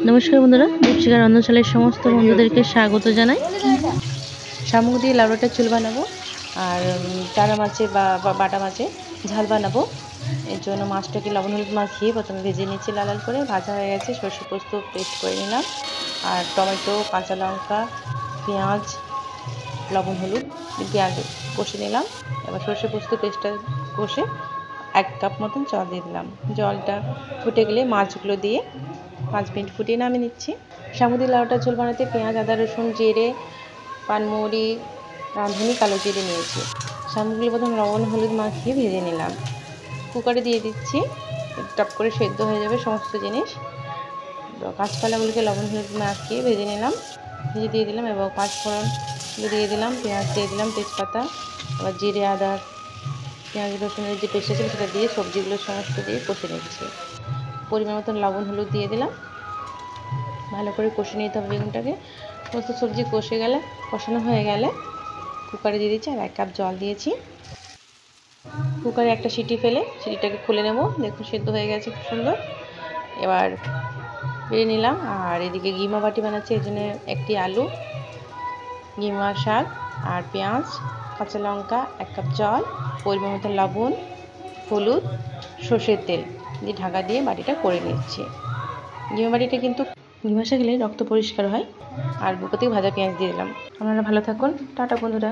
নমস্কার বন্ধুরা, দীপশিখা রন্ধনশালার সমস্ত বন্ধুদেরকে স্বাগত জানাই। শামুক দিয়ে লাউডাঁটার ঝোল বানাবো আর চারা মাছে বা বাটা মাছে ঝাল বানাবো। এর জন্য মাছটাকে লবণ হলুদ মাখিয়ে প্রথমে ভেজে নিচ্ছি, লাল লাল করে ভাজা হয়ে গেছে। সর্ষে পোস্ত পেস্ট করে নিলাম আর টমেটো, কাঁচা লঙ্কা, পেঁয়াজ, লবণ হলুদ দিয়ে আগে কষে নিলাম। এবার সর্ষে পোস্ত পেস্টটা কষে 1 কাপ মতন জল দিয়ে দিলাম। জলটা ফুটে গেলে মাছগুলো দিয়ে 5 মিনিট ফুটিয়ে নামিয়ে নিচ্ছি। শামুক দিয়ে লাউডাঁটার ঝোল বানাতে পেঁয়াজ, আদা, রসুন, জিরে, পানমৌরি, রাঁধুনি, কালো জিরে নিয়েছি। শামুকগুলো প্রথমে লবণ হলুদ মাখিয়ে ভেজে নিলাম। কুকারে দিয়ে দিচ্ছি, টপ করে সেদ্ধ হয়ে যাবে সমস্ত জিনিস। কাঁচকলাগুলোকে লবণ হলুদ মাখিয়ে ভেজে নিলাম, ভেজে দিয়ে দিলাম এবং 5 ফোড়নগুলো দিয়ে দিলাম, পেঁয়াজ দিয়ে দিলাম, তেজপাতা, আবার জিরে, আদা, পেঁয়াজ রসুনের যে পেস্ট আছে সেটা দিয়ে সবজিগুলো সমস্ত দিয়ে কষে নিচ্ছি। পরিমাণ মতন লবণ হলুদ দিয়ে দিলাম, ভালো করে কষে নিতে হবে বেগুনটাকে। সমস্ত সবজি কষানো হয়ে গেলে কুকারে দিয়ে দিচ্ছি আর 1 কাপ জল দিয়েছি। কুকারে একটা সিটি ফেলে সিটিটাকে খুলে নেব। দেখুন সেদ্ধ হয়ে গেছে খুব সুন্দর। এবার বেড়ে নিলাম আর এদিকে কিমা বাটি বানাচ্ছি। এর জন্য একটি আলু, কিমা শাক আর পেঁয়াজ, কাঁচা লঙ্কা, 1 কাপ জল, পরিমাণ মতো লবণ, হলুদ, সর্ষের তেল দিয়ে ঢাকা দিয়ে বাটিটা করে নিচ্ছি। কিমা বাটিটা কিন্তু কিমা শাক খেলে রক্ত পরিষ্কার হয়। আর বুকো থেকে ভাজা পেঁয়াজ দিয়ে দিলাম। আপনারা ভালো থাকুন, টাটা বন্ধুরা।